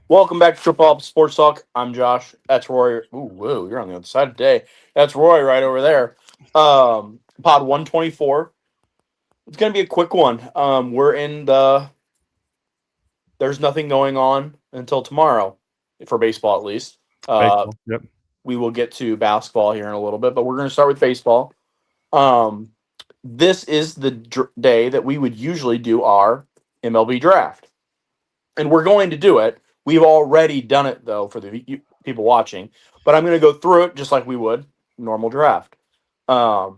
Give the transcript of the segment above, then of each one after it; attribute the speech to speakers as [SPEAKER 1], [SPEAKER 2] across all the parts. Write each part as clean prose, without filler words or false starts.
[SPEAKER 1] Welcome back to Triple Up Sports Talk. I'm Josh. That's Roy. Ooh, whoa, you're on the other side today. That's Roy right over there. Pod 124. It's going to be a quick one. We're in the. There's nothing going on until tomorrow, for baseball at least. Uh,
[SPEAKER 2] Baseball. Yep.
[SPEAKER 1] we will get to basketball here in a little bit, but we're going to start with baseball. Um, this is the day that we would usually do our MLB draft, and we're going to do it. We've already done it though for the people watching, but I'm going to go through it just like we would normal draft. Um,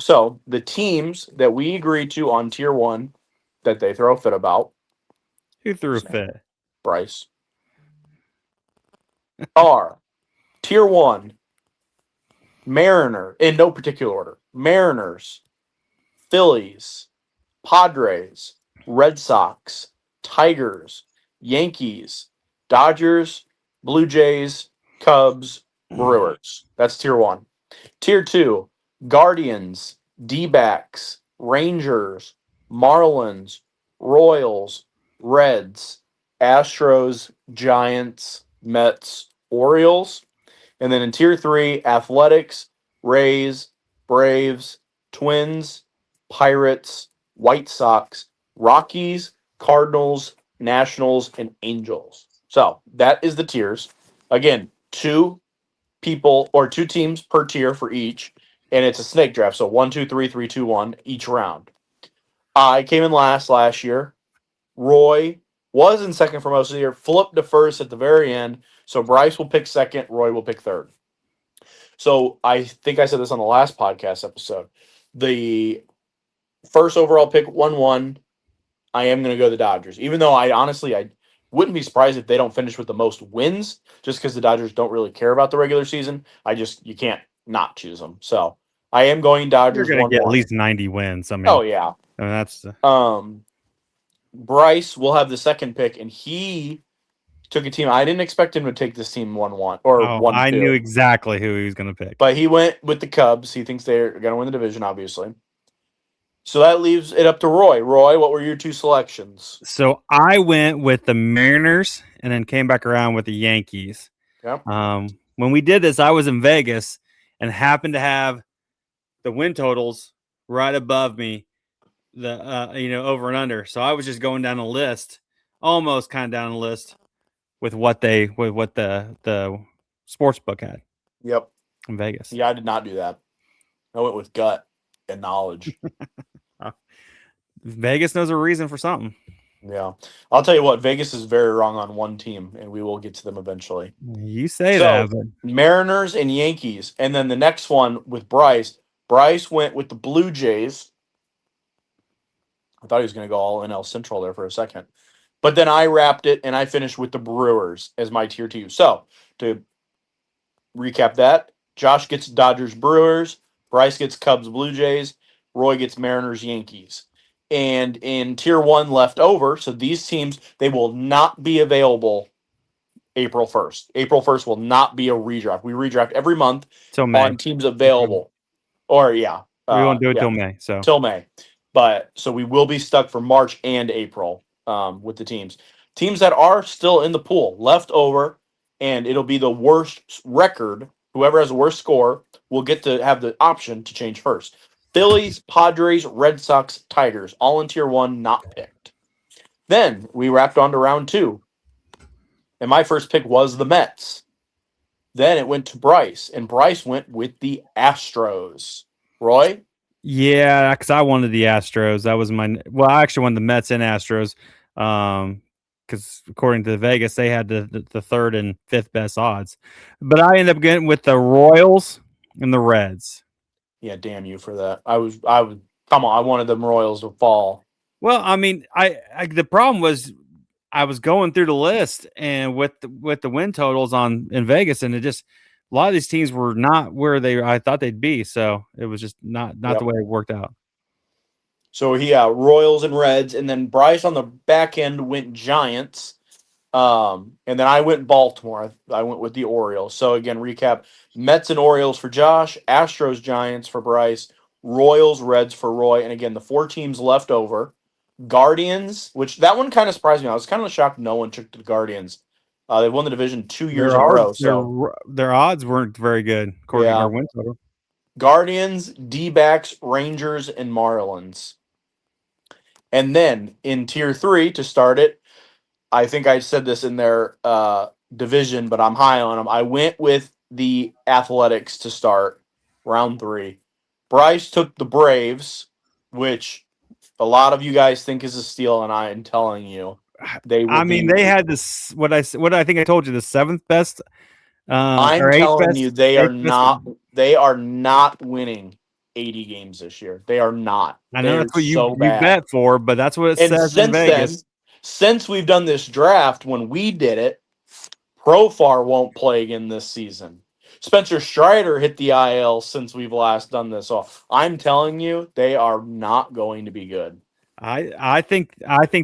[SPEAKER 1] so the teams that we agreed to on tier one that they throw a fit about,
[SPEAKER 2] Who threw a fit?
[SPEAKER 1] Bryce, are tier one Mariner in no particular order: Mariners, Phillies, Padres, Red Sox, Tigers, Yankees, Dodgers, Blue Jays, Cubs, Brewers. That's tier one. Tier two, Guardians, D backs, Rangers, Marlins, Royals, Reds, Astros, Giants, Mets, Orioles. And then in tier three, Athletics, Rays, Braves, Twins, Pirates, White Sox, Rockies, Cardinals, Nationals, and Angels. So that is the tiers. Again, two people or two teams per tier for each, and it's a snake draft. So 1, 2, 3, 3, 2, 1 each round. I came in last year. Roy was in second for most of the year, flipped to first at the very end. So Bryce will pick second, Roy will pick third. So I think I said this on the last podcast episode. The first overall pick 1-1. I am going to go the Dodgers, even though I wouldn't be surprised if they don't finish with the most wins, just because the Dodgers don't really care about the regular season. You can't not choose them. So I am going
[SPEAKER 2] You're
[SPEAKER 1] Dodgers
[SPEAKER 2] going to
[SPEAKER 1] one
[SPEAKER 2] get at
[SPEAKER 1] one.
[SPEAKER 2] least 90 wins.
[SPEAKER 1] Oh yeah.
[SPEAKER 2] That's
[SPEAKER 1] Um, Bryce will have the second pick, and he took a team. I didn't expect him to take this team 1-1 or one
[SPEAKER 2] I knew
[SPEAKER 1] two,
[SPEAKER 2] exactly who he was going to pick.
[SPEAKER 1] but he went with the Cubs. He thinks they're going to win the division, obviously. So that leaves it up to Roy. Roy, what were your two selections?
[SPEAKER 2] So I went with the Mariners and then came back around with the Yankees.
[SPEAKER 1] Yep.
[SPEAKER 2] When we did this, I was in Vegas and happened to have the win totals right above me, the over and under. So I was just going down a list, almost kind of down a list with what the sports book had
[SPEAKER 1] Yep.
[SPEAKER 2] in Vegas.
[SPEAKER 1] Yeah, I did not do that. I went with gut and knowledge.
[SPEAKER 2] Vegas knows a reason for something.
[SPEAKER 1] Yeah. I'll tell you what, Vegas is very wrong on one team, and we will get to them eventually.
[SPEAKER 2] You say
[SPEAKER 1] So,
[SPEAKER 2] that, but
[SPEAKER 1] Mariners and Yankees. And then the next one with Bryce. Bryce went with the Blue Jays. I thought he was going to go all NL Central there for a second. But then I wrapped it, and I finished with the Brewers as my tier two. So, to recap that, Josh gets Dodgers Brewers, Bryce gets Cubs Blue Jays, Roy gets Mariners Yankees. And in tier one left over, so these teams, they will not be available April 1st. April 1st will not be a redraft. We redraft every month
[SPEAKER 2] till May.
[SPEAKER 1] on teams available. Or
[SPEAKER 2] We won't do it till May. So
[SPEAKER 1] till May. But so we will be stuck for March and April with the teams. Teams that are still in the pool left over, and it'll be the worst record. Whoever has the worst score will get to have the option to change first. Phillies, Padres, Red Sox, Tigers, all in tier one, not picked. Then we wrapped on to round two. And my first pick was the Mets. Then it went to Bryce, and Bryce went with the Astros. Roy?
[SPEAKER 2] yeah, because I wanted the Astros. That was I actually wanted the Mets and Astros. Because according to Vegas, they had the third and fifth best odds. But I ended up getting with the Royals and the Reds.
[SPEAKER 1] Yeah, damn you for that. I was come on, I wanted them Royals to fall.
[SPEAKER 2] Well, I mean, I the problem was I was going through the list and with the win totals on in Vegas, and it just a lot of these teams were not where I thought they'd be. So it was just not
[SPEAKER 1] Yep.
[SPEAKER 2] the way it worked out.
[SPEAKER 1] So Royals and Reds, and then Bryce on the back end went Giants. And then I went Baltimore. I went with the Orioles. So again, recap: Mets and Orioles for Josh, Astros, Giants for Bryce, Royals, Reds for Roy, and again the four teams left over: Guardians, which that one kind of surprised me. I was kind of shocked no one took the Guardians. They've won the division 2 years
[SPEAKER 2] Their
[SPEAKER 1] in a
[SPEAKER 2] odds,
[SPEAKER 1] row. So
[SPEAKER 2] their odds weren't very good according to
[SPEAKER 1] yeah,
[SPEAKER 2] their win total.
[SPEAKER 1] Guardians, D-backs, Rangers, and Marlins. And then in tier 3 to start it, I think I said this in their division, but I'm high on them. I went with the Athletics to start round 3. Bryce took the Braves, which a lot of you guys think is a steal, and I am telling you, they will
[SPEAKER 2] I mean,
[SPEAKER 1] be.
[SPEAKER 2] they had this what I think I told you, the seventh best
[SPEAKER 1] I'm
[SPEAKER 2] or
[SPEAKER 1] telling you,
[SPEAKER 2] eighth best.
[SPEAKER 1] They are not winning 80 games this year. They are not.
[SPEAKER 2] I know
[SPEAKER 1] They're
[SPEAKER 2] that's what
[SPEAKER 1] so
[SPEAKER 2] you
[SPEAKER 1] bad.
[SPEAKER 2] bet for, but that's what it
[SPEAKER 1] And
[SPEAKER 2] says in
[SPEAKER 1] since then,
[SPEAKER 2] Vegas.
[SPEAKER 1] since we've done this draft, when we did it, Profar won't play again this season. Spencer Strider hit the IL since we've last done this. So I'm telling you, they are not going to be good.
[SPEAKER 2] I think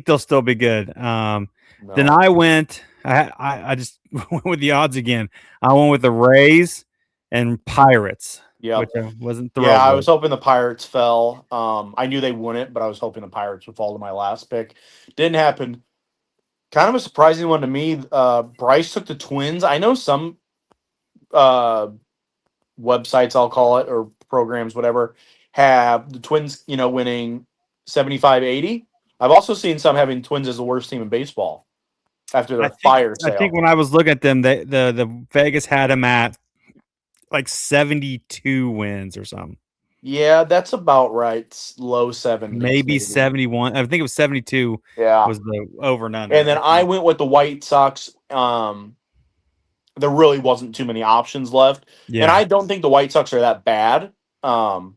[SPEAKER 2] they'll still be good. Then
[SPEAKER 1] No.
[SPEAKER 2] I went. I just went with the odds again. I went with the Rays and Pirates, which
[SPEAKER 1] Yep.
[SPEAKER 2] I wasn't
[SPEAKER 1] Yeah,
[SPEAKER 2] thrilled
[SPEAKER 1] I
[SPEAKER 2] with.
[SPEAKER 1] was hoping the Pirates fell. I knew they wouldn't, but I was hoping the Pirates would fall to my last pick. Didn't happen. Kind of a surprising one to me. Bryce took the Twins. I know some uh, websites, I'll call it, or programs, whatever, have the Twins, winning 75-80. I've also seen some having Twins as the worst team in baseball after their fire
[SPEAKER 2] I think
[SPEAKER 1] sale.
[SPEAKER 2] when I was looking at them, the Vegas had them at like 72 wins or something.
[SPEAKER 1] Yeah, that's about right. Low 70s,
[SPEAKER 2] Maybe
[SPEAKER 1] maybe.
[SPEAKER 2] 71. I think it was 72
[SPEAKER 1] Yeah.
[SPEAKER 2] was the over and
[SPEAKER 1] And
[SPEAKER 2] under.
[SPEAKER 1] then I went with the White Sox. There really wasn't too many options left. And
[SPEAKER 2] Yeah.
[SPEAKER 1] I don't think the White Sox are that bad. Um,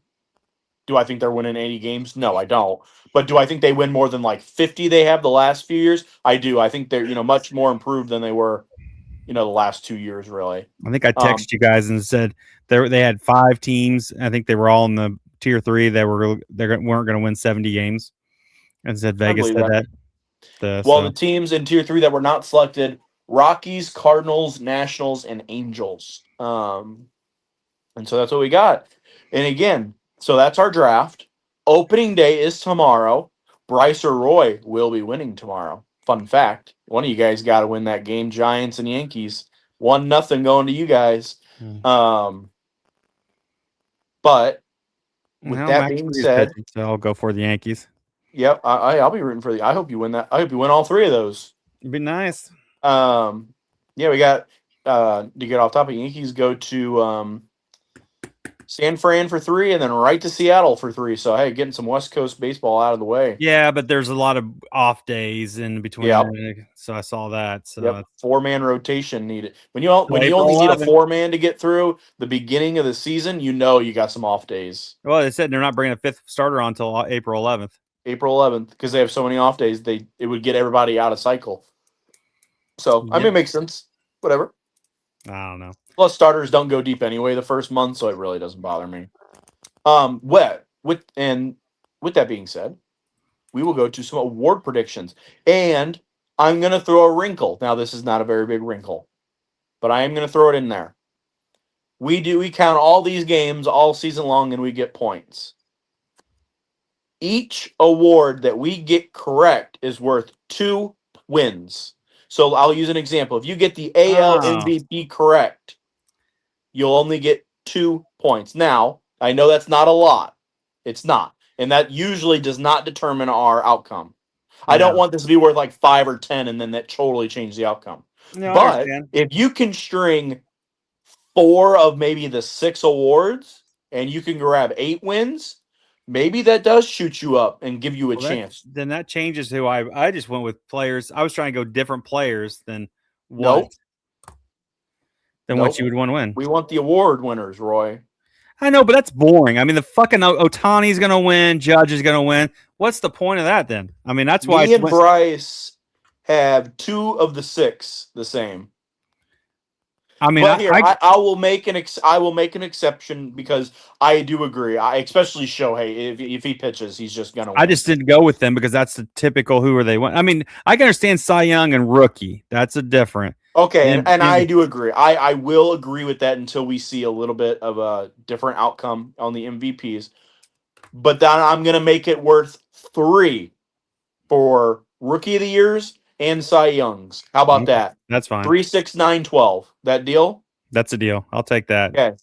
[SPEAKER 1] do I think they're winning 80 games? No, I don't. But do I think they win more than like 50 they have the last few years? I do. I think they're, much more improved than they were, the last 2 years, really.
[SPEAKER 2] I think I
[SPEAKER 1] Um,
[SPEAKER 2] texted you guys and said they had 5 teams. I think they were all in the tier 3. Weren't going to win 70 games. And said
[SPEAKER 1] I
[SPEAKER 2] Vegas
[SPEAKER 1] believe
[SPEAKER 2] said
[SPEAKER 1] that.
[SPEAKER 2] that.
[SPEAKER 1] Well, the
[SPEAKER 2] So
[SPEAKER 1] teams in tier 3 that were not selected: Rockies, Cardinals, Nationals, and Angels. And so that's what we got. And again, so that's our draft. Opening day is tomorrow. Bryce or Roy will be winning tomorrow. Fun fact: one of you guys got to win that game. Giants and Yankees. 1-0 going to you guys. Um, but with
[SPEAKER 2] well,
[SPEAKER 1] that
[SPEAKER 2] Max
[SPEAKER 1] being
[SPEAKER 2] Free is
[SPEAKER 1] said,
[SPEAKER 2] pitching, so I'll go for the Yankees.
[SPEAKER 1] yep, I'll be rooting for the. I hope you win that. I hope you win all 3 of those.
[SPEAKER 2] It'd be nice.
[SPEAKER 1] Um, yeah, we got to get off topic. Yankees go to San Fran for 3, and then right to Seattle for 3. So hey, getting some West Coast baseball out of the way.
[SPEAKER 2] Yeah, but there's a lot of off days in between,
[SPEAKER 1] Yep,
[SPEAKER 2] so I saw that. So
[SPEAKER 1] yep. 4-man rotation needed.
[SPEAKER 2] so
[SPEAKER 1] When you only
[SPEAKER 2] April
[SPEAKER 1] need a
[SPEAKER 2] 11th.
[SPEAKER 1] 4-man to get through the beginning of the season, you got some off days.
[SPEAKER 2] Well, they said they're not bringing a fifth starter on until April 11th.
[SPEAKER 1] April 11th, because they have so many off days, it would get everybody out of cycle. So I mean,
[SPEAKER 2] Yeah,
[SPEAKER 1] it makes sense. Whatever.
[SPEAKER 2] I don't know.
[SPEAKER 1] Plus, starters don't go deep anyway the first month, so it really doesn't bother me. With that being said, we will go to some award predictions. And I'm going to throw a wrinkle. Now, this is not a very big wrinkle, but I am going to throw it in there. We count all these games all season long and we get points. Each award that we get correct is worth 2 wins. So I'll use an example. If you get the AL
[SPEAKER 2] Oh,
[SPEAKER 1] MVP correct, you'll only get 2 points. Now, I know that's not a lot. It's not. And that usually does not determine our outcome. I
[SPEAKER 2] yeah.
[SPEAKER 1] don't want this to be worth like 5 or 10 and then that totally change the outcome.
[SPEAKER 2] No, I
[SPEAKER 1] But
[SPEAKER 2] understand.
[SPEAKER 1] if you can string 4 of maybe the 6 awards and you can grab 8 wins, maybe that does shoot you up and give you a
[SPEAKER 2] Well,
[SPEAKER 1] chance.
[SPEAKER 2] that changes who I just went with players. I was trying to go different players than what
[SPEAKER 1] Nope.
[SPEAKER 2] you
[SPEAKER 1] Nope.
[SPEAKER 2] would want to win.
[SPEAKER 1] We want the award winners, Roy.
[SPEAKER 2] I know, but that's boring. I mean, the fucking Otani's going to win. Judge is going to win. What's the point of that then? I mean, that's why I
[SPEAKER 1] Me and
[SPEAKER 2] went.
[SPEAKER 1] Bryce have 2 of the 6 the same.
[SPEAKER 2] I mean,
[SPEAKER 1] But here, I will make I will make an exception because I do agree. Especially Shohei, if he pitches, he's just gonna
[SPEAKER 2] I
[SPEAKER 1] win.
[SPEAKER 2] just didn't go with them because that's the typical who are they win. I mean, I can understand Cy Young and rookie. That's a different.
[SPEAKER 1] Okay,
[SPEAKER 2] And,
[SPEAKER 1] and I
[SPEAKER 2] and
[SPEAKER 1] do agree. I will agree with that until we see a little bit of a different outcome on the MVPs. But then I'm gonna make it worth 3 for rookie of the years and Cy Youngs. How about that?
[SPEAKER 2] That's fine.
[SPEAKER 1] 3, 6, 9, 12. That deal?
[SPEAKER 2] That's a deal. I'll take that.
[SPEAKER 1] Okay.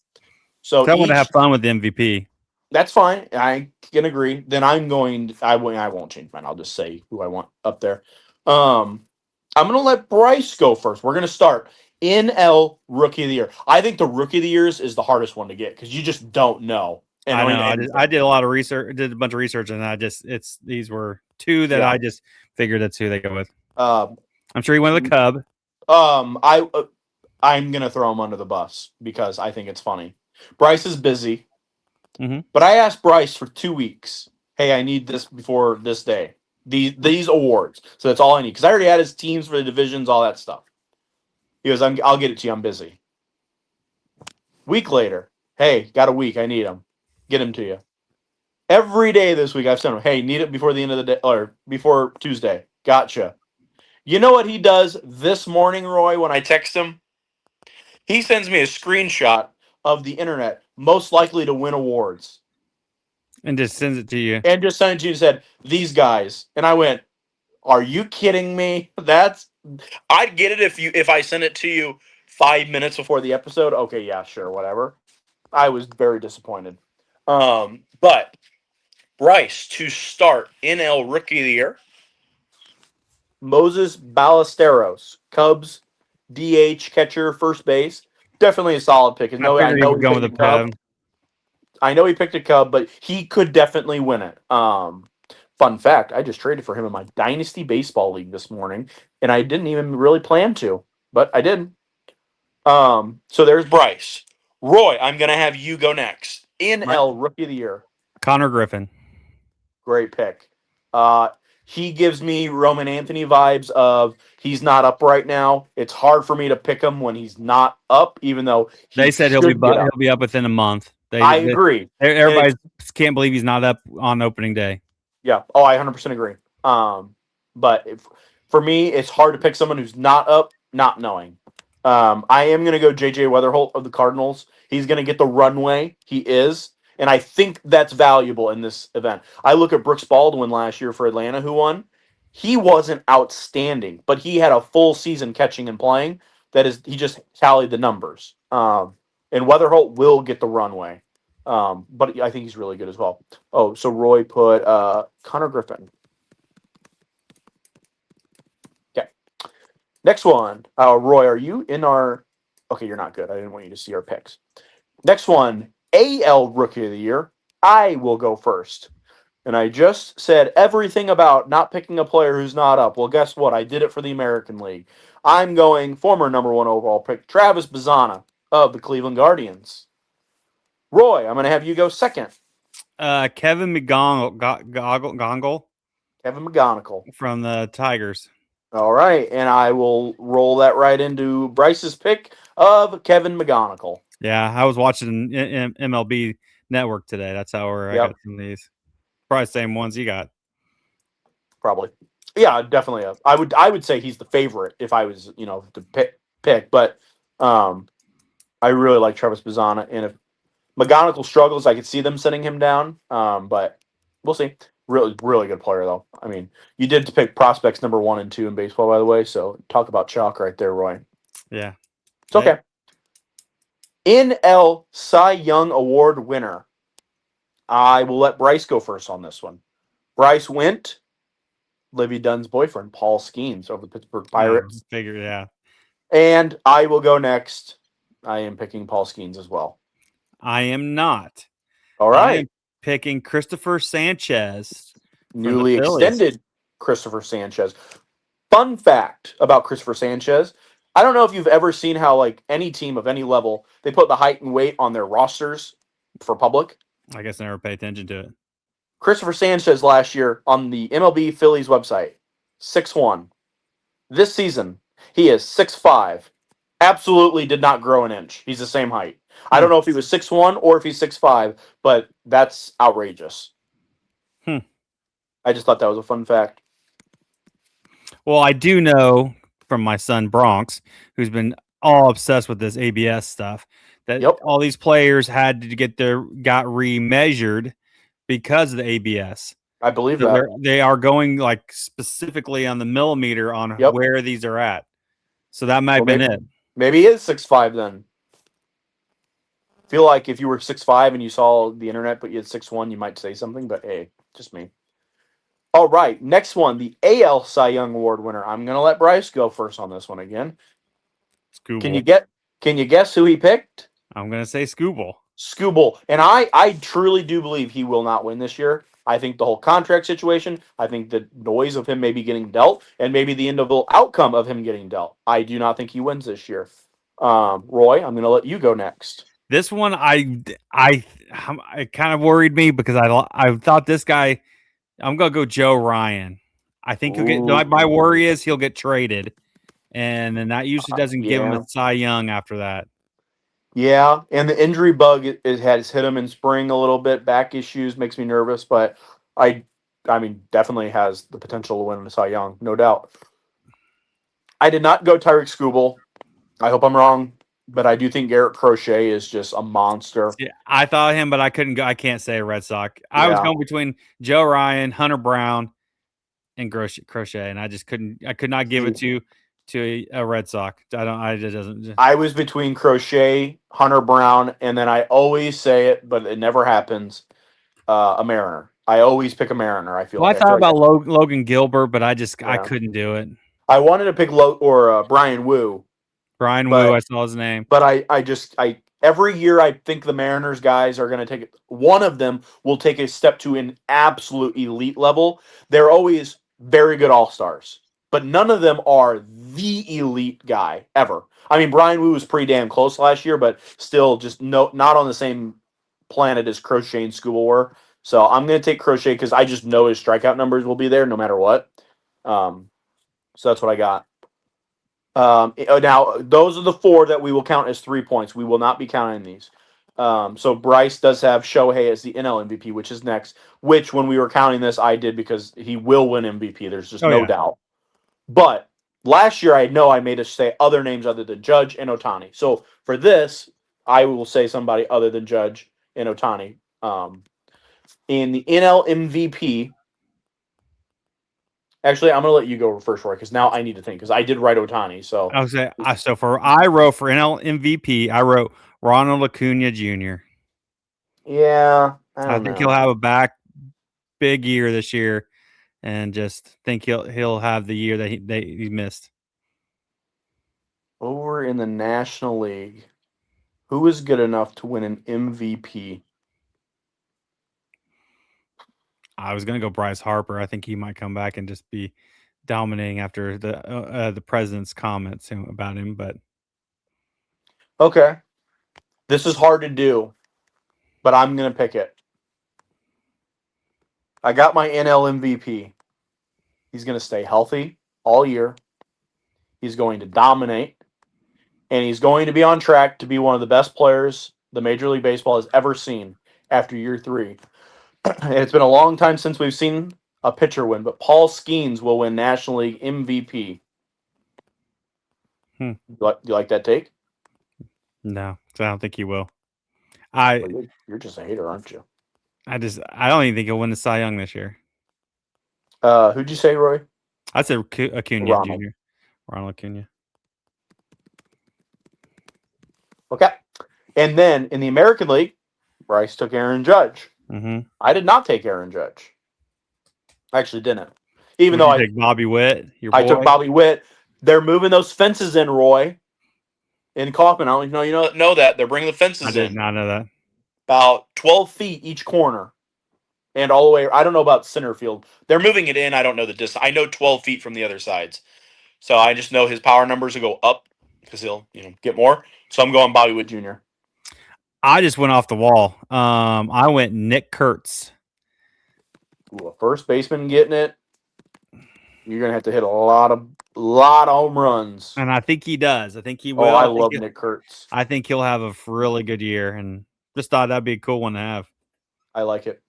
[SPEAKER 1] So
[SPEAKER 2] I want to have
[SPEAKER 1] each
[SPEAKER 2] fun with the MVP.
[SPEAKER 1] that's fine. I can agree. Then I won't change mine. I'll just say who I want up there. I'm gonna let Bryce go first. We're gonna start NL Rookie of the Year. I think the Rookie of the Years is the hardest one to get because you just don't know. And
[SPEAKER 2] I know. I did a lot of research. Did a bunch of research, and these were two that I just figured that's who they go with. I'm sure he went with a Cub.
[SPEAKER 1] I'm gonna throw him under the bus because I think it's funny. Bryce is busy.
[SPEAKER 2] Mm-hmm.
[SPEAKER 1] But I asked Bryce for 2 weeks. Hey, I need this before this day. These awards. So that's all I need because I already had his teams for the divisions, all that stuff. He goes, I'll get it to you. I'm busy. Week later, hey, got a week. I need him. Get him to you. Every day this week, I've sent him. Hey, need it before the end of the day or before Tuesday. Gotcha. You know what he does this morning, Roy? When I text him, he sends me a screenshot of the internet most likely to win awards.
[SPEAKER 2] And just sends it to you.
[SPEAKER 1] And just sent it to you and said, these guys. And I went, are you kidding me? I'd get it if I sent it to you 5 minutes before the episode. Okay, yeah, sure, whatever. I was very disappointed. But Bryce to start NL Rookie of the Year. Moses Ballesteros, Cubs, DH, catcher, first base. Definitely a solid pick.
[SPEAKER 2] I know he was going with a Cub.
[SPEAKER 1] I know he picked a Cub, but he could definitely win it. Fun fact, I just traded for him in my Dynasty Baseball League this morning, and I didn't even really plan to, but I did. So there's Bryce. Roy, I'm going to have you go next. NL Rookie of the Year.
[SPEAKER 2] Connor Griffin.
[SPEAKER 1] Great pick. He gives me Roman Anthony vibes of he's not up right now. It's hard for me to pick him when he's not up, even though
[SPEAKER 2] they said he'll be up within a month.
[SPEAKER 1] I agree.
[SPEAKER 2] Everybody can't believe he's not up on opening day.
[SPEAKER 1] Yeah. Oh, I 100% agree. But for me, it's hard to pick someone who's not up, not knowing. I am going to go J.J. Weatherholt of the Cardinals. He's going to get the runway. He is. And I think that's valuable in this event. I look at Brooks Baldwin last year for Atlanta, who won. He wasn't outstanding, but he had a full season catching and playing. He just tallied the numbers. And Weatherholt will get the runway. But I think he's really good as well. Oh, so Roy put Connor Griffin. Okay. Next one. Roy, are you in our... Okay, you're not good. I didn't want you to see our picks. Next one. AL Rookie of the Year. I will go first. And I just said everything about not picking a player who's not up. Well, guess what? I did it for the American League. I'm going former number 1 overall pick, Travis Bazzana of the Cleveland Guardians. Roy, I'm going to have you go second.
[SPEAKER 2] Kevin McGongle.
[SPEAKER 1] Kevin McGonigal.
[SPEAKER 2] From the Tigers.
[SPEAKER 1] All right. And I will roll that right into Bryce's pick of Kevin McGonigal.
[SPEAKER 2] Yeah, I was watching MLB Network today. That's how I got some of these. Probably the same ones you got.
[SPEAKER 1] Probably. Yeah, definitely. I would say he's the favorite if I was, to pick. But I really like Travis Bazzana. And if McGonigal struggles, I could see them sending him down. But we'll see. Really, really good player, though. I mean, you did pick prospects number 1 and 2 in baseball, by the way. So talk about chalk right there, Roy.
[SPEAKER 2] Yeah.
[SPEAKER 1] It's okay. NL Cy Young Award winner. I will let Bryce go first on this one. Bryce went Livy Dunn's boyfriend, Paul Skeens, over the Pittsburgh Pirates.
[SPEAKER 2] Yeah.
[SPEAKER 1] And I will go next. I am picking Paul Skeens as well.
[SPEAKER 2] I am not.
[SPEAKER 1] All right.
[SPEAKER 2] I am picking Christopher Sanchez.
[SPEAKER 1] Newly extended Christopher Sanchez. Fun fact about Christopher Sanchez. I don't know if you've ever seen how, like, any team of any level, they put the height and weight on their rosters for public.
[SPEAKER 2] I guess I never pay attention to it.
[SPEAKER 1] Christopher Sanchez last year on the MLB Phillies website, 6'1". This season, he is 6'5". Absolutely did not grow an inch. He's the same height. I don't know if he was 6'1" or if he's 6'5", but that's outrageous. I just thought that was a fun fact.
[SPEAKER 2] Well, I do know from my son Bronx, who's been all obsessed with this ABS stuff, that all these players had to got remeasured because of the ABS.
[SPEAKER 1] I believe
[SPEAKER 2] So
[SPEAKER 1] that.
[SPEAKER 2] they are going like specifically on the millimeter on
[SPEAKER 1] Yep.
[SPEAKER 2] where these are at. So that might
[SPEAKER 1] Well,
[SPEAKER 2] have been
[SPEAKER 1] maybe
[SPEAKER 2] it.
[SPEAKER 1] maybe he is 6'5" then. Feel like if you were 6'5" and you saw the internet but you had 6'1", you might say something. But hey, just me. All right, next one, the AL Cy Young Award winner. I'm gonna let Bryce go first on this one again. Can you
[SPEAKER 2] Scooble.
[SPEAKER 1] get? Can you guess who he picked?
[SPEAKER 2] I'm gonna say Scooble.
[SPEAKER 1] Scooble. And I truly do believe he will not win this year. I think the whole contract situation, I think the noise of him maybe getting dealt, and maybe the individual outcome of him getting dealt. I do not think he wins this year. Roy, I'm going to let you go next.
[SPEAKER 2] This one, I it kind of worried me because I thought this guy. I'm gonna go Joe Ryan. I think he'll get. My
[SPEAKER 1] Ooh,
[SPEAKER 2] worry is he'll get traded, and then that usually doesn't give him a
[SPEAKER 1] yeah,
[SPEAKER 2] Cy Young after that.
[SPEAKER 1] yeah. And the injury bug it has hit him in spring a little bit. Back issues makes me nervous, but I, I mean, definitely has the potential to win the Cy Young, no doubt. I did not go Tyreek Skubal. I hope I'm wrong, but I do think Garrett Crochet is just a monster.
[SPEAKER 2] Yeah, I thought him, but I couldn't go. I can't say a Red Sox. I was
[SPEAKER 1] Yeah.
[SPEAKER 2] going between Joe Ryan, Hunter Brown, and Crochet, and I just couldn't. I could not give it
[SPEAKER 1] See,
[SPEAKER 2] to a Red Sox. I don't. I just doesn't.
[SPEAKER 1] I was between Crochet, Hunter Brown, and then I always say it, but it never happens. A Mariner. I always pick a Mariner. I feel
[SPEAKER 2] Well, I
[SPEAKER 1] like
[SPEAKER 2] thought about
[SPEAKER 1] that,
[SPEAKER 2] Logan Gilbert, but I
[SPEAKER 1] yeah.
[SPEAKER 2] couldn't do it.
[SPEAKER 1] I wanted to pick Brian Wu,
[SPEAKER 2] Brian Wu,
[SPEAKER 1] but
[SPEAKER 2] I saw his name.
[SPEAKER 1] I every year I think the Mariners guys are going to take it. One of them will take a step to an absolute elite level. They're always very good all stars, but none of them are the elite guy ever. I mean, Brian Wu was pretty damn close last year, but still just not on the same planet as Crochet and Scuba were. So I'm going to take Crochet because I just know his strikeout numbers will be there no matter what. Um, so that's what I got. Now, those are the four that we will count as 3 points. We will not be counting these. So Bryce does have Shohei as the NL MVP, which is next. Which, when we were counting this, I did because he will win MVP. There's just
[SPEAKER 2] Oh
[SPEAKER 1] no
[SPEAKER 2] yeah.
[SPEAKER 1] doubt. But last year, I know I made us say other names other than Judge and Otani. So for this, I will say somebody other than Judge and Otani. In the NL MVP, actually, I'm going to let you go first, Roy, because now I need to think because I did write Otani. So
[SPEAKER 2] I was say so for I wrote for NL MVP. I wrote Ronald Acuna Jr.
[SPEAKER 1] yeah, I
[SPEAKER 2] I
[SPEAKER 1] don't
[SPEAKER 2] think he'll
[SPEAKER 1] know.
[SPEAKER 2] have a big year this year, and just think he'll have the year that he missed.
[SPEAKER 1] Over in the National League, who is good enough to win an MVP?
[SPEAKER 2] I was gonna go Bryce Harper. I think he might come back and just be dominating after the president's comments about him. But
[SPEAKER 1] Okay, this is hard to do, but I'm going to pick it. I got my NL MVP. He's going to stay healthy all year. He's going to dominate, and he's going to be on track to be one of the best players the Major League Baseball has ever seen after year three. And it's been a long time since we've seen a pitcher win, but Paul Skeens will win National League MVP.
[SPEAKER 2] hmm,
[SPEAKER 1] You like that take?
[SPEAKER 2] no, so I don't think he will. I
[SPEAKER 1] Well, you're just a hater, aren't you?
[SPEAKER 2] I don't even think he'll win the Cy Young this year.
[SPEAKER 1] Who'd you say, Roy?
[SPEAKER 2] I said Acuna
[SPEAKER 1] Ronald.
[SPEAKER 2] Jr. Ronald Acuna.
[SPEAKER 1] Okay. And then in the American League, Bryce took Aaron Judge.
[SPEAKER 2] Mm-hmm.
[SPEAKER 1] I did not take Aaron Judge. I actually didn't. Even
[SPEAKER 2] Would
[SPEAKER 1] though
[SPEAKER 2] you take Bobby Witt, your
[SPEAKER 1] I took
[SPEAKER 2] boy?
[SPEAKER 1] Bobby Witt. They're moving those fences in, Roy, in Kaufman. I don't know you know that. They're bringing the
[SPEAKER 2] I
[SPEAKER 1] fences
[SPEAKER 2] did
[SPEAKER 1] in.
[SPEAKER 2] not know that.
[SPEAKER 1] About 12 feet each corner. And all the way, I don't know about center field. They're moving it in. I don't know the distance. I know 12 feet from the other sides. So I just know his power numbers will go up because he'll get more. So I'm going Bobby Witt Jr.
[SPEAKER 2] I just went off the wall. I went Nick Kurtz.
[SPEAKER 1] Ooh, a first baseman getting it. You're gonna have to hit a lot of home runs.
[SPEAKER 2] And I think he does. I think he
[SPEAKER 1] Oh,
[SPEAKER 2] will.
[SPEAKER 1] I love Nick Kurtz.
[SPEAKER 2] I think he'll have a really good year, and just thought that'd be a cool one to have.
[SPEAKER 1] I like it.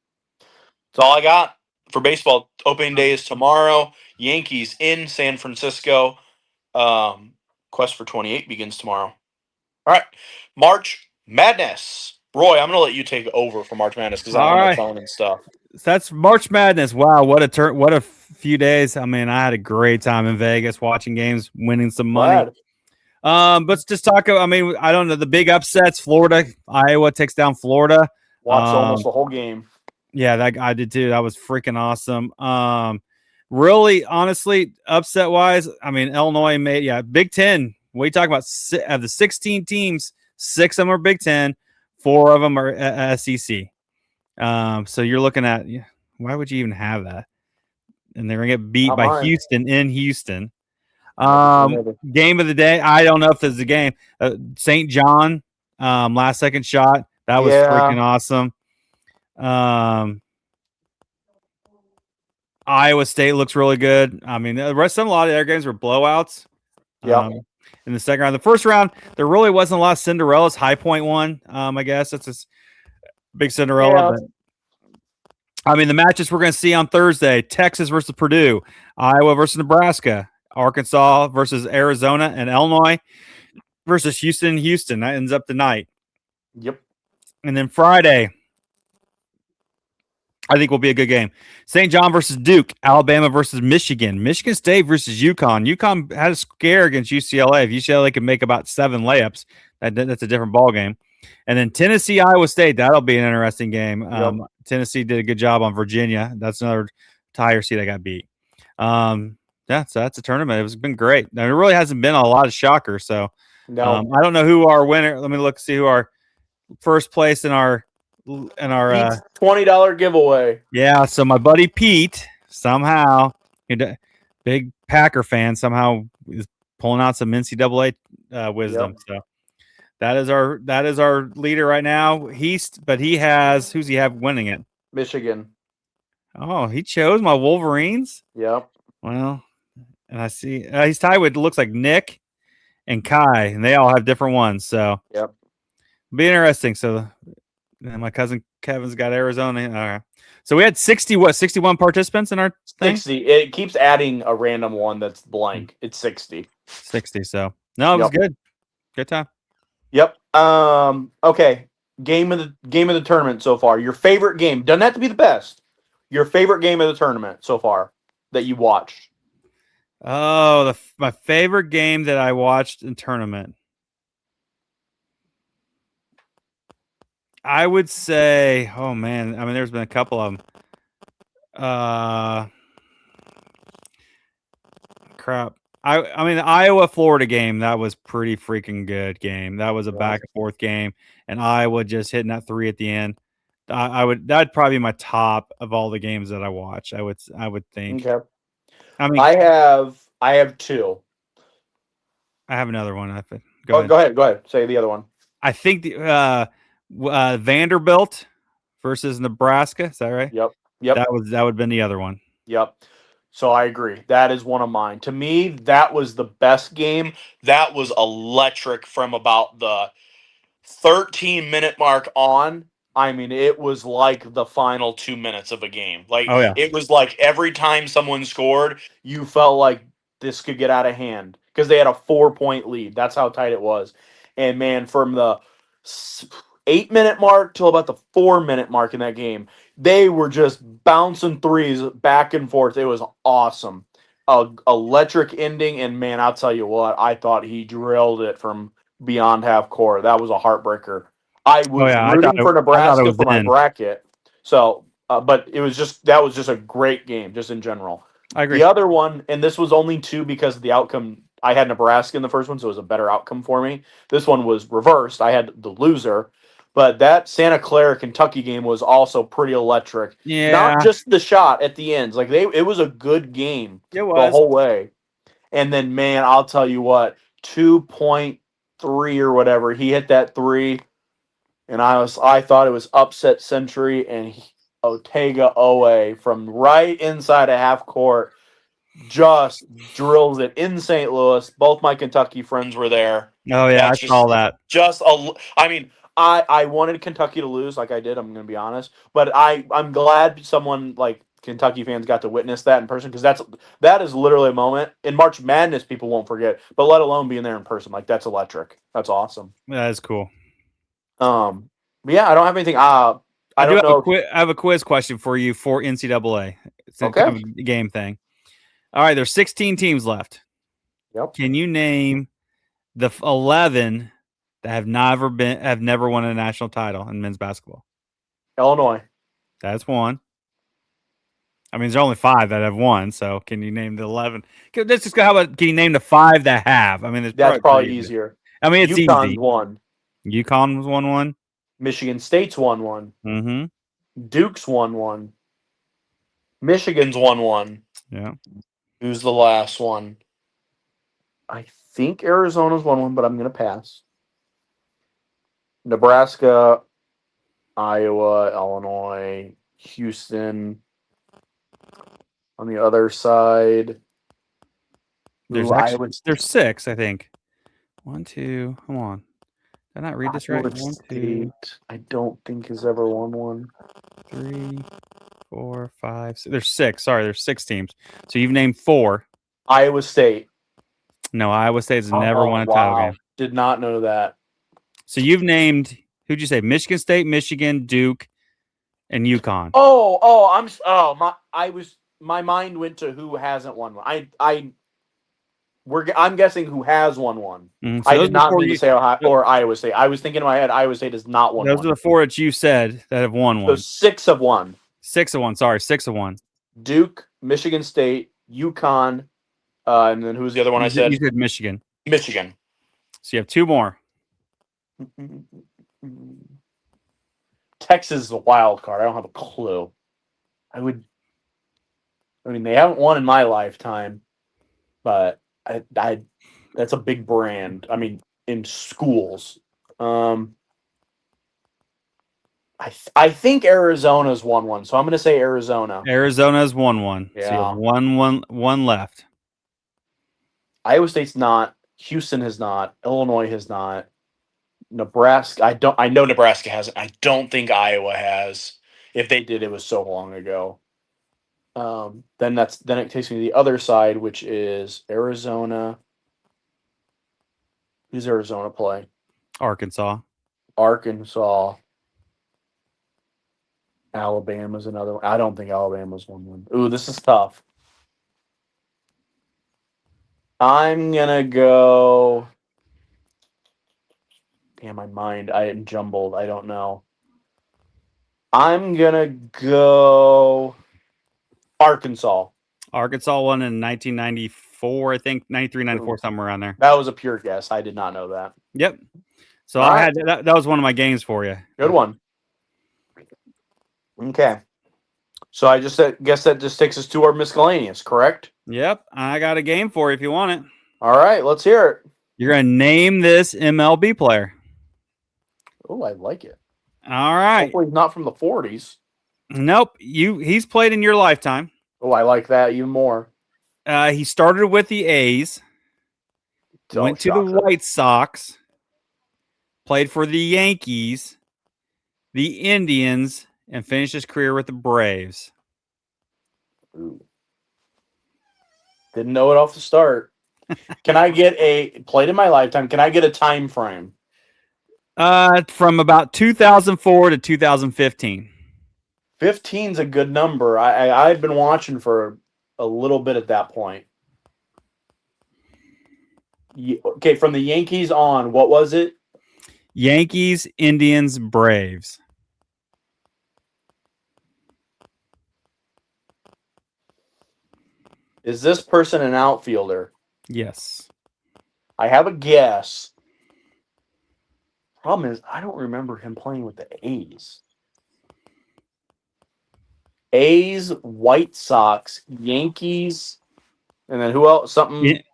[SPEAKER 1] That's all I got for baseball. Opening day is tomorrow. Yankees in San Francisco. Um, Quest for 28 begins tomorrow. All right, March Madness. Roy, I'm gonna let you take over for March Madness because I'm
[SPEAKER 2] All
[SPEAKER 1] on my
[SPEAKER 2] right.
[SPEAKER 1] phone and stuff.
[SPEAKER 2] that's March Madness. Wow, what a turn! What a few days. I mean, I had a great time in Vegas watching games, winning some money.
[SPEAKER 1] Glad.
[SPEAKER 2] Let's just talk. I mean, I don't know the big upsets. Florida, Iowa takes down Florida.
[SPEAKER 1] Watched almost
[SPEAKER 2] Um,
[SPEAKER 1] the whole game.
[SPEAKER 2] yeah, that I did too. That was freaking awesome. Really, honestly, upset wise, I mean, Illinois made Big Ten. We talk about of the 16 teams, 6 of them are Big Ten, 4 of them are SEC. So you're looking at why would you even have that? And they're gonna get beat
[SPEAKER 1] Not
[SPEAKER 2] by
[SPEAKER 1] mine.
[SPEAKER 2] Houston in Houston.
[SPEAKER 1] Never say never.
[SPEAKER 2] Game of the day. I don't know if there's a game. St. John, last second shot. That was
[SPEAKER 1] Yeah.
[SPEAKER 2] freaking awesome. Iowa State looks really good. I mean, the rest of a lot of their games were blowouts.
[SPEAKER 1] Yep.
[SPEAKER 2] In the second round, the first round, there really wasn't a lot of Cinderellas. High Point won. I guess that's a big Cinderella,
[SPEAKER 1] Yeah.
[SPEAKER 2] but I mean, the matches we're going to see on Thursday: Texas versus Purdue, Iowa versus Nebraska, Arkansas versus Arizona, and Illinois versus Houston. Houston that ends up tonight,
[SPEAKER 1] Yep.
[SPEAKER 2] and then Friday, I think will be a good game. St. John versus Duke, Alabama versus Michigan, Michigan State versus UConn. UConn had a scare against UCLA. If UCLA can make about 7 layups, that's a different ball game. And then Tennessee, Iowa State, that'll be an interesting game.
[SPEAKER 1] Yep.
[SPEAKER 2] Tennessee did a good job on Virginia. That's another tire seed that got beat. So that's a tournament. It's been great. Now, there really hasn't been a lot of shockers. So
[SPEAKER 1] No.
[SPEAKER 2] I don't know who our winner. Let me see who our first place in our
[SPEAKER 1] Pete's $20 giveaway.
[SPEAKER 2] yeah. So my buddy Pete somehow, big Packer fan, somehow is pulling out some NCAA wisdom.
[SPEAKER 1] Yep.
[SPEAKER 2] So that is our leader right now. He has who's he have winning it?
[SPEAKER 1] Michigan.
[SPEAKER 2] Oh, he chose my Wolverines.
[SPEAKER 1] Yep.
[SPEAKER 2] Well, and I see he's tied with looks like Nick and Kai, and they all have different ones. So
[SPEAKER 1] Yep.
[SPEAKER 2] be interesting. So my cousin Kevin's got Arizona. All right. So we had 61 participants in our thing?
[SPEAKER 1] 60. It keeps adding a random one that's blank. It's 60.
[SPEAKER 2] 60. So no, it was good. Good time.
[SPEAKER 1] Yep. Okay. Game of the tournament so far. Your favorite game. Doesn't have to be the best. Your favorite game of the tournament so far that you watched.
[SPEAKER 2] Oh, my favorite game that I watched in tournament. I would say, oh man, I mean, there's been a couple of them. Crap. I mean, the Iowa Florida game, that was pretty freaking good game. That was a back and forth game, and Iowa just hitting that 3 at the end. That'd probably be my top of all the games that I watch. I would think.
[SPEAKER 1] Okay.
[SPEAKER 2] I mean,
[SPEAKER 1] I have 2.
[SPEAKER 2] I have another one.
[SPEAKER 1] Go ahead. Say the other one.
[SPEAKER 2] I think the Vanderbilt versus Nebraska. Is that right?
[SPEAKER 1] Yep.
[SPEAKER 2] That would have been the other one.
[SPEAKER 1] Yep. So I agree. That is one of mine. To me, that was the best game. That was electric from about the 13-minute mark on. I mean, it was like the final 2 minutes of a game. Like,
[SPEAKER 2] Oh yeah.
[SPEAKER 1] it was like every time someone scored, you felt like this could get out of hand because they had a 4-point lead. That's how tight it was. And man, from the 8-minute mark till about the 4-minute mark in that game, they were just bouncing threes back and forth. It was awesome. Electric ending, and man, I'll tell you what, I thought he drilled it from beyond half court. That was a heartbreaker. I was rooting for Nebraska for my bracket. So, but it was that was just a great game, just in general.
[SPEAKER 2] I agree.
[SPEAKER 1] The other one, and this was only 2 because of the outcome. I had Nebraska in the first one, so it was a better outcome for me. This one was reversed. I had the loser. But that Santa Clara Kentucky game was also pretty electric.
[SPEAKER 2] Yeah.
[SPEAKER 1] Not just the shot at the ends. Like it was a good game the whole way. And then man, I'll tell you what, 2.3 or whatever, he hit that 3, and I thought it was upset century, and Otega Owe from right inside of half court just drills it in St. Louis. Both my Kentucky friends were there.
[SPEAKER 2] Oh yeah, I saw that.
[SPEAKER 1] I mean, I wanted Kentucky to lose, like I did. I'm going to be honest, but I'm glad someone like Kentucky fans got to witness that in person, because that is literally a moment in March Madness people won't forget. But let alone being there in person, like that's electric. That's awesome.
[SPEAKER 2] That is cool.
[SPEAKER 1] But yeah, I don't have anything. I don't know.
[SPEAKER 2] I have a quiz question for you for NCAA. It's a
[SPEAKER 1] Okay.
[SPEAKER 2] kind of a game thing. All right, there's 16 teams left.
[SPEAKER 1] Yep.
[SPEAKER 2] Can you name the 11 that have never won a national title in men's basketball?
[SPEAKER 1] Illinois.
[SPEAKER 2] That's one. I mean, there's only 5 that have won. So can you name the 11? Let's just go. How about can you name the 5 that have? I mean, it's
[SPEAKER 1] That's
[SPEAKER 2] probably
[SPEAKER 1] probably
[SPEAKER 2] pretty easy.
[SPEAKER 1] easier.
[SPEAKER 2] I mean, it's
[SPEAKER 1] UConn's
[SPEAKER 2] easy.
[SPEAKER 1] won.
[SPEAKER 2] UConn was 1-1.
[SPEAKER 1] Michigan State's won one.
[SPEAKER 2] Mm-hmm.
[SPEAKER 1] Duke's won one. Michigan's won one.
[SPEAKER 2] Yeah.
[SPEAKER 1] Who's the last one? I think Arizona's won one, but I'm gonna pass. Nebraska, Iowa, Illinois, Houston. On the other side,
[SPEAKER 2] There's
[SPEAKER 1] ooh,
[SPEAKER 2] actually there's 6, I think. 1, 2. Come on. Did I not read this right?
[SPEAKER 1] Iowa
[SPEAKER 2] 1, 2,
[SPEAKER 1] State, I don't think has ever won one.
[SPEAKER 2] 3, 4, 5. There's 6. Sorry, there's 6 teams. So you've named 4.
[SPEAKER 1] Iowa State.
[SPEAKER 2] No, Iowa State's never won a title game.
[SPEAKER 1] Did not know that.
[SPEAKER 2] So you've named who'd you say? Michigan State, Michigan, Duke, and UConn.
[SPEAKER 1] My mind went to who hasn't won one. I'm guessing who has won one.
[SPEAKER 2] So
[SPEAKER 1] I did not mean to say Ohio or Iowa State. I was thinking in my head Iowa State has not won
[SPEAKER 2] those
[SPEAKER 1] one.
[SPEAKER 2] are the 4 that you said that have won one.
[SPEAKER 1] So 6 have won.
[SPEAKER 2] 6 of 1. Sorry, 6 of 1.
[SPEAKER 1] Duke, Michigan State, UConn, and then who's the other one I said?
[SPEAKER 2] You said Michigan.
[SPEAKER 1] Michigan.
[SPEAKER 2] So you have 2 more.
[SPEAKER 1] Texas is a wild card. I don't have a clue. I mean, they haven't won in my lifetime, but that's a big brand. I mean, in schools. I think Arizona's won one, so I'm going to say Arizona.
[SPEAKER 2] Arizona's won one.
[SPEAKER 1] Yeah.
[SPEAKER 2] So you have one left.
[SPEAKER 1] Iowa State's not. Houston has not. Illinois has not. Nebraska. I know Nebraska hasn't. I don't think Iowa has. If they did, it was so long ago. Then it takes me to the other side, which is Arizona. Who's Arizona play?
[SPEAKER 2] Arkansas.
[SPEAKER 1] Alabama's another one. I don't think Alabama's won one. Ooh, this is tough. I'm gonna go. Damn, my mind. I am jumbled. I don't know. I'm gonna go Arkansas.
[SPEAKER 2] Arkansas won in 1994, I think 93, 94, somewhere around there.
[SPEAKER 1] That was a pure guess. I did not know that.
[SPEAKER 2] Yep. So
[SPEAKER 1] All
[SPEAKER 2] I
[SPEAKER 1] right.
[SPEAKER 2] had that was one of my games for you.
[SPEAKER 1] Good one. Okay. So I just guess that just takes us to our miscellaneous, correct?
[SPEAKER 2] Yep. I got a game for you if you want it.
[SPEAKER 1] All right, let's hear it.
[SPEAKER 2] You're gonna name this MLB player.
[SPEAKER 1] Oh, I like it.
[SPEAKER 2] All right.
[SPEAKER 1] Hopefully he's not from the 40s.
[SPEAKER 2] Nope. He's played in your lifetime.
[SPEAKER 1] Oh, I like that even more.
[SPEAKER 2] He started with the A's, went to the White Sox, played for the Yankees, the Indians, and finished his career with the Braves.
[SPEAKER 1] Ooh. Didn't know it off the start. Can I get played in my lifetime? Can I get a time frame?
[SPEAKER 2] From about 2004 to 2015.
[SPEAKER 1] 15's a good number. I've been watching for a little bit at that point. Okay, from the Yankees on, what was it?
[SPEAKER 2] Yankees, Indians, Braves.
[SPEAKER 1] Is this person an outfielder?
[SPEAKER 2] Yes.
[SPEAKER 1] I have a guess. Problem is, I don't remember him playing with the A's. A's, White Sox, Yankees, and then who else?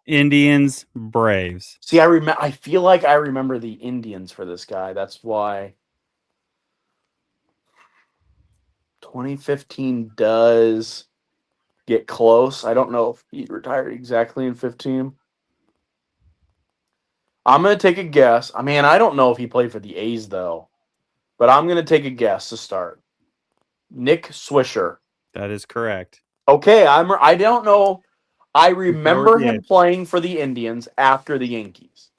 [SPEAKER 2] Indians, Braves.
[SPEAKER 1] See, I feel like I remember the Indians for this guy. That's why 2015 does get close. I don't know if he retired exactly in 15. I'm going to take a guess. I mean, I don't know if he played for the A's, though. But I'm going to take a guess to start. Nick Swisher.
[SPEAKER 2] That is correct.
[SPEAKER 1] Okay, I don't know. I remember him playing for the Indians after the Yankees.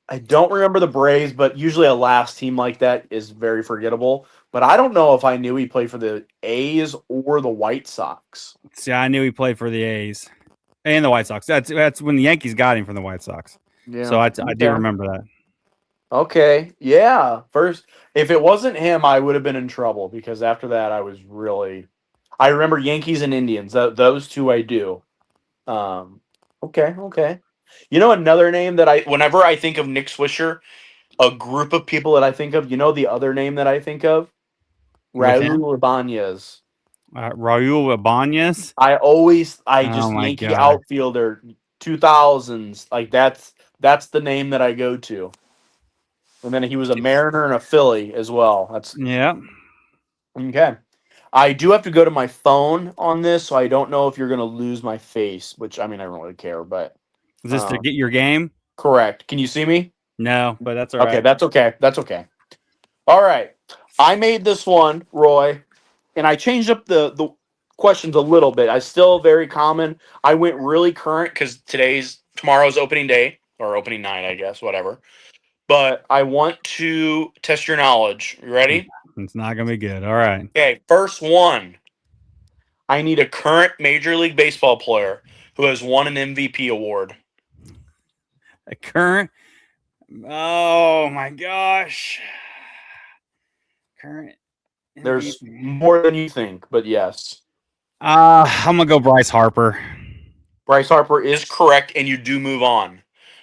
[SPEAKER 1] I don't remember the Braves, but usually a last team like that is very forgettable. But I don't know if I knew he played for the A's or the White Sox.
[SPEAKER 2] See, I knew he played for the A's and the White Sox. That's when the Yankees got him from the White Sox. So
[SPEAKER 1] Yeah.
[SPEAKER 2] I do
[SPEAKER 1] Okay.
[SPEAKER 2] remember that.
[SPEAKER 1] Okay. Yeah. First, if it wasn't him, I would have been in trouble because after that, I was really. I remember Yankees and Indians. Those two I do. Um. Okay. Okay. You know another name that whenever I think of Nick Swisher, a group of people that I think of. You know the other name that I think of,
[SPEAKER 2] With him,
[SPEAKER 1] Raul Ibanez.
[SPEAKER 2] Raul Ibanez.
[SPEAKER 1] I
[SPEAKER 2] Oh
[SPEAKER 1] just
[SPEAKER 2] my
[SPEAKER 1] Yankee
[SPEAKER 2] god.
[SPEAKER 1] outfielder 2000s. Like that's the name that I go to. And then he was a Mariner and a Philly as well. That's
[SPEAKER 2] Yeah.
[SPEAKER 1] okay. I do have to go to my phone on this, so I don't know if you're going to lose my face, which I mean I don't really care, but
[SPEAKER 2] Is this to
[SPEAKER 1] uh,
[SPEAKER 2] get your game?
[SPEAKER 1] correct. Can you see me?
[SPEAKER 2] No, but that's all
[SPEAKER 1] Okay,
[SPEAKER 2] right.
[SPEAKER 1] that's okay. That's okay. All right. I made this one, Roy, and I changed up the questions a little bit. I still very common. I went really current because tomorrow's opening day or opening night, I guess, whatever. But I want to test your knowledge. You ready?
[SPEAKER 2] It's not gonna be good. All right.
[SPEAKER 1] Okay, first one. I need a current Major League Baseball player who has won an MVP award.
[SPEAKER 2] A current. Oh my gosh. Current
[SPEAKER 1] There's
[SPEAKER 2] MVP.
[SPEAKER 1] more than you think, but yes.
[SPEAKER 2] I'm gonna go Bryce Harper.
[SPEAKER 1] Bryce Harper is correct, and you do move on.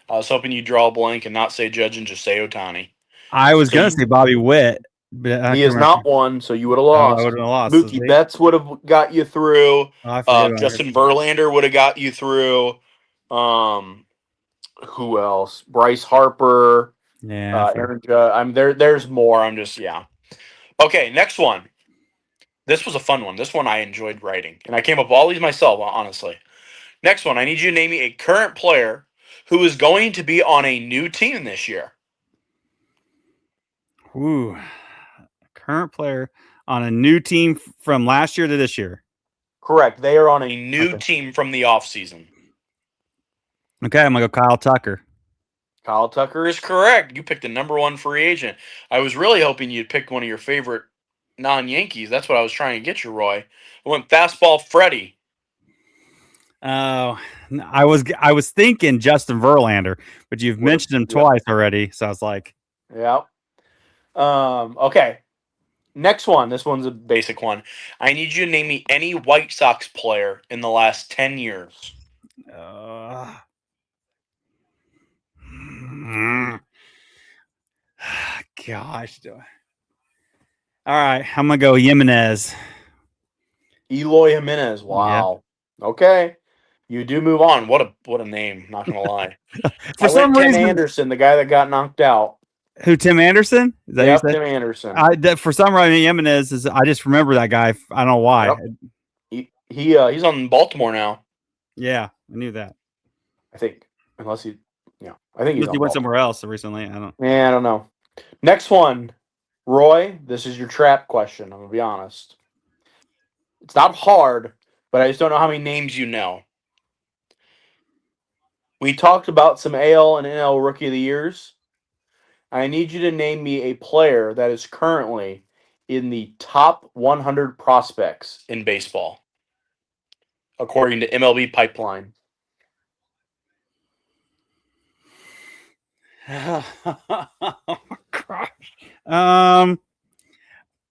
[SPEAKER 1] I was hoping you'd draw a blank and not say Judge and just say Otani.
[SPEAKER 2] I was
[SPEAKER 1] So
[SPEAKER 2] gonna say Bobby Witt, but I
[SPEAKER 1] he
[SPEAKER 2] can
[SPEAKER 1] is
[SPEAKER 2] remember.
[SPEAKER 1] not one, so you would have
[SPEAKER 2] Oh, I would
[SPEAKER 1] lost.
[SPEAKER 2] have lost. Is
[SPEAKER 1] Mookie
[SPEAKER 2] he?
[SPEAKER 1] Betts would have got you through.
[SPEAKER 2] Oh, I forget about her.
[SPEAKER 1] Justin Verlander would have got you through. Um, who else? Bryce Harper,
[SPEAKER 2] Yeah,
[SPEAKER 1] Aaron Judge. I'm there. There's more. I'm just yeah. Okay, next one. This was a fun one. This one I enjoyed writing, and I came up with all these myself. Honestly. Next one. I need you to name me a current player who is going to be on a new team this year.
[SPEAKER 2] Ooh, current player on a new team from last year to this year.
[SPEAKER 1] Correct. They are on a new
[SPEAKER 2] Okay.
[SPEAKER 1] team from the offseason.
[SPEAKER 2] Okay, I'm gonna go Kyle Tucker.
[SPEAKER 1] Kyle Tucker is correct. You picked the number one free agent. I was really hoping you'd pick one of your favorite non-Yankees. That's what I was trying to get you, Roy. I went fastball Freddie.
[SPEAKER 2] Oh, I was thinking Justin Verlander, but you've
[SPEAKER 1] Would've-
[SPEAKER 2] mentioned him
[SPEAKER 1] Yep.
[SPEAKER 2] twice already, so I was like,
[SPEAKER 1] Yep. Okay. Next one. This one's a basic one. I need you to name me any White Sox player in the last 10 years.
[SPEAKER 2] uh, gosh. All right, I'm gonna go Jimenez.
[SPEAKER 1] Eloy Jimenez.
[SPEAKER 2] Yeah.
[SPEAKER 1] Wow. Okay. You do move on. What a name. Not gonna lie.
[SPEAKER 2] For
[SPEAKER 1] I went
[SPEAKER 2] some
[SPEAKER 1] Tim
[SPEAKER 2] reason,
[SPEAKER 1] Anderson, the guy that got knocked out.
[SPEAKER 2] who Tim Anderson? Is that who you
[SPEAKER 1] Yep,
[SPEAKER 2] said?
[SPEAKER 1] Tim Anderson.
[SPEAKER 2] For some reason, Jimenez is. I just remember that guy. I don't know why.
[SPEAKER 1] Yep. He's on Baltimore now.
[SPEAKER 2] Yeah, I knew that.
[SPEAKER 1] I think, unless he, yeah, I think he's
[SPEAKER 2] Unless he
[SPEAKER 1] on
[SPEAKER 2] went
[SPEAKER 1] Baltimore.
[SPEAKER 2] somewhere else recently. I don't.
[SPEAKER 1] Yeah, I don't know. Next one, Roy. This is your trap question. I'm gonna be honest. It's not hard, but I just don't know how many names you know. We talked about some AL and NL Rookie of the Years. I need you to name me a player that is currently in the top 100 prospects in baseball, according to MLB Pipeline.
[SPEAKER 2] Oh gosh. Um,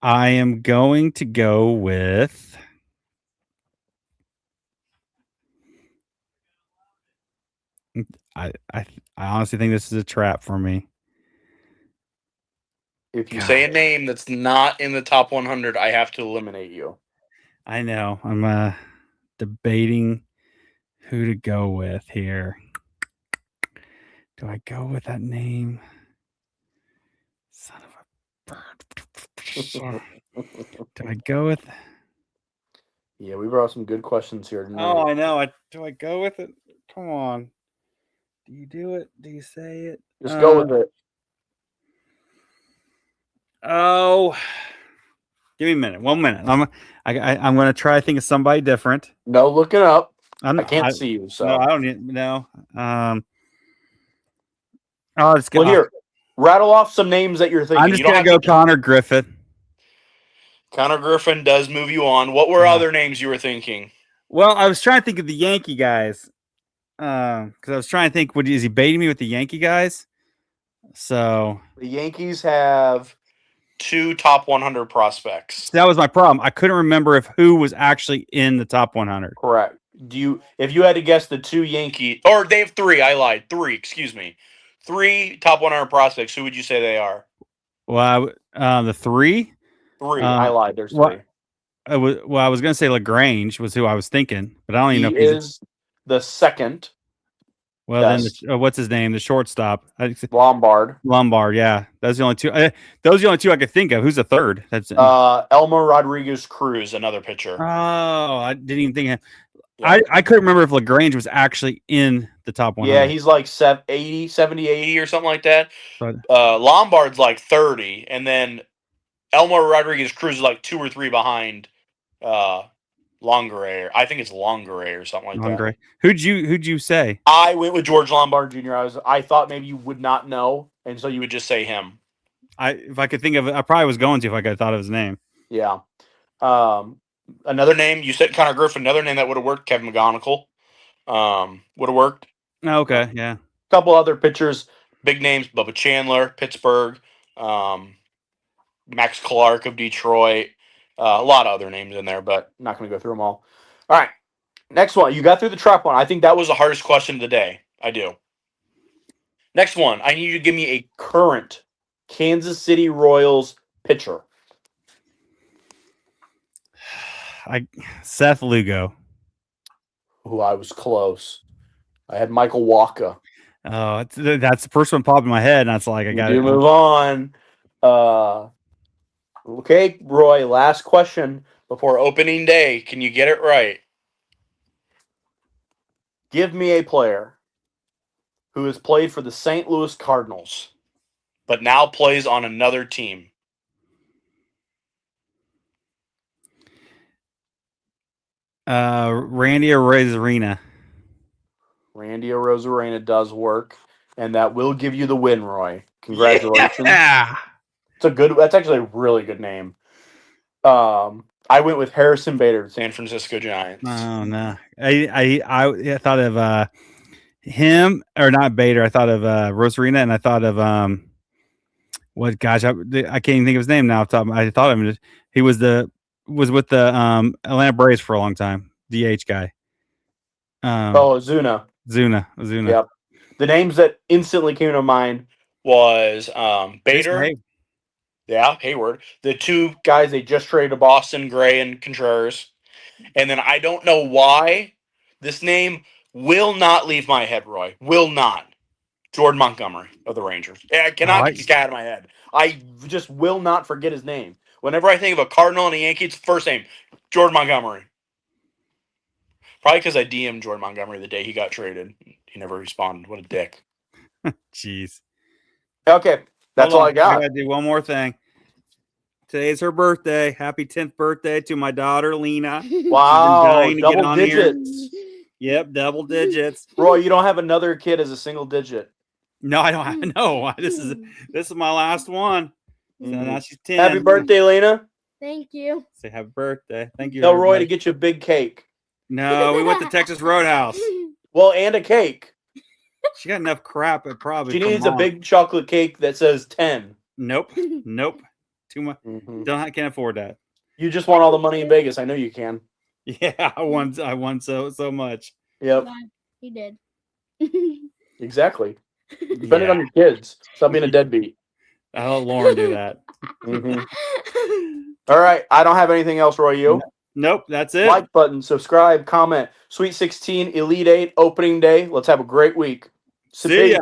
[SPEAKER 2] I am going to go with. I honestly think this is a trap for me.
[SPEAKER 1] If you say a
[SPEAKER 2] God,
[SPEAKER 1] name that's not in the top 100, I have to eliminate you.
[SPEAKER 2] I know. I'm debating who to go with here. Do I go with that name? Son of a bird. Do I go with?
[SPEAKER 1] Yeah, we brought some good questions here tonight.
[SPEAKER 2] Oh, I know. Do I go with it? Come on. Do you do it? Do you say it?
[SPEAKER 1] Just go with it.
[SPEAKER 2] Oh, give me a minute. 1 minute. I'm going to try to think of somebody different.
[SPEAKER 1] No looking up.
[SPEAKER 2] I
[SPEAKER 1] I can't see you, so
[SPEAKER 2] no, I don't need no. Oh, it's
[SPEAKER 1] Well, here, rattle off some names that you're thinking.
[SPEAKER 2] I'm just gonna go Connor Griffith.
[SPEAKER 1] Connor Griffin does move you on. What were other names you were thinking?
[SPEAKER 2] Well, I was trying to think of the Yankee guys. Because I was trying to think, is he baiting me with the Yankee guys? So
[SPEAKER 1] the Yankees have 2 top 100 prospects.
[SPEAKER 2] That was my problem. I couldn't remember who was actually in the top 100.
[SPEAKER 1] Correct. If you had to guess the 2 Yankees, or they have 3, I lied. 3, excuse me. 3 top 100 prospects. Who would you say they are?
[SPEAKER 2] Well, the 3?
[SPEAKER 1] 3, I lied. There's 3.
[SPEAKER 2] I was going to say LaGrange was who I was thinking, but I don't even know if
[SPEAKER 1] he is the second.
[SPEAKER 2] Well, best. Then what's his name? The shortstop,
[SPEAKER 1] Lombard.
[SPEAKER 2] Yeah, those are the only 2. Those are the only 2 I could think of. Who's the third? That's
[SPEAKER 1] Elmer Rodriguez Cruz, another pitcher.
[SPEAKER 2] Oh, I didn't even think. Yeah. I couldn't remember if LaGrange was actually in the top 100.
[SPEAKER 1] Yeah, he's like 70, 80 or something like that. But, Lombard's like 30, and then Elmer Rodriguez Cruz is like 2 or 3 behind Longoray. I think it's Longoray or something like that.
[SPEAKER 2] Who'd you say?
[SPEAKER 1] I went with George Lombard Jr. I thought maybe you would not know, and so you would just say him.
[SPEAKER 2] If I could think of it, I probably was going to if I could have thought of his name.
[SPEAKER 1] Yeah. Another name, you said Connor Griffin. Another name that would have worked, Kevin McGonigal. Would have worked.
[SPEAKER 2] Okay, yeah.
[SPEAKER 1] A couple other pitchers, big names, Bubba Chandler, Pittsburgh, Max Clark of Detroit. A lot of other names in there, but I'm not going to go through them all. All right. Next one. You got through the trap one. I think that was the hardest question of the day. I do. Next one. I need you to give me a current Kansas City Royals pitcher.
[SPEAKER 2] Seth Lugo.
[SPEAKER 1] Ooh, I was close. I had Michael Wacha.
[SPEAKER 2] Oh, that's the first one popped in my head, and that's like I got to
[SPEAKER 1] move on. Okay, Roy. Last question before opening day. Can you get it right? Give me a player who has played for the St. Louis Cardinals, but now plays on another team.
[SPEAKER 2] Randy Arozarena.
[SPEAKER 1] Randy Arozarena does work, and that will give you the win, Roy. Congratulations. Yeah. That's actually a really good name. I went with Harrison Bader, San Francisco Giants.
[SPEAKER 2] Oh no. I thought of him, or not Bader. I thought of Rosarena, and I thought of what gosh, I can't even think of his name now. I thought of him. He was with the Atlanta Braves for a long time. DH guy.
[SPEAKER 1] Zuna. Yep. The names that instantly came to mind was Bader. Yeah, Hayward. The 2 guys they just traded to Boston, Gray and Contreras. And then I don't know why this name will not leave my head, Roy. Will not. Jordan Montgomery of the Rangers. I cannot get this guy out of my head. I just will not forget his name. Whenever I think of a Cardinal and a Yankee, it's first name, Jordan Montgomery. Probably because I DM'd Jordan Montgomery the day he got traded. He never responded. What a dick.
[SPEAKER 2] Jeez.
[SPEAKER 1] Okay. That's all I got.
[SPEAKER 2] I got to do one more thing. Today's her birthday. Happy 10th birthday to my daughter, Lena.
[SPEAKER 1] Wow. Double digits.
[SPEAKER 2] Yep, double digits.
[SPEAKER 1] Roy, you don't have another kid as a single digit.
[SPEAKER 2] No, I don't have. No, this is my last one. So now she's 10.
[SPEAKER 1] Happy birthday, Lena.
[SPEAKER 3] Thank you.
[SPEAKER 2] Say happy birthday. Thank you.
[SPEAKER 1] Tell Roy to get you a big cake.
[SPEAKER 2] No, we went to Texas Roadhouse.
[SPEAKER 1] Well, and a cake.
[SPEAKER 2] She got enough crap. It probably.
[SPEAKER 1] She needs a big chocolate cake that says 10.
[SPEAKER 2] Nope. Too much. Can't afford that.
[SPEAKER 1] You just want all the money in Vegas. I know you can.
[SPEAKER 2] Yeah, I won so much.
[SPEAKER 1] Yep.
[SPEAKER 3] Yeah, he did.
[SPEAKER 1] Exactly. Spend it on your kids. Stop being a deadbeat.
[SPEAKER 2] I'll let Lauren do that.
[SPEAKER 1] All right. I don't have anything else, Roy. You?
[SPEAKER 2] Nope. That's it.
[SPEAKER 1] Like button, subscribe, comment. Sweet 16, Elite 8, opening day. Let's have a great week.
[SPEAKER 2] See ya.